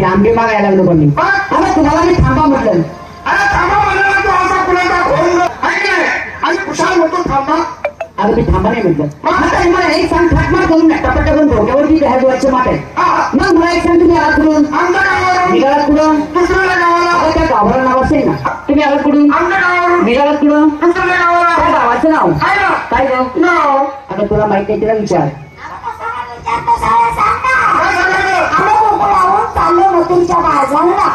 आंबे मागायला लागलो पण मी आता तुम्हाला मी थांबा म्हटलं अरे मी थांबा नाही म्हटलं आता मला एक सांग थाटमार करून टपाटा करून डोक्यावरती घ्यायचं माठ आहे मग मला एक सांग तुम्ही आलात कुठून निघालात कुठून त्या गावाला नाव असेल ना तुम्ही आलात कुठून निघालात कुठून त्या गावाचं नाव काय गाव आता तुला माहिती आहे तिला विचार तुमच्या बाजारला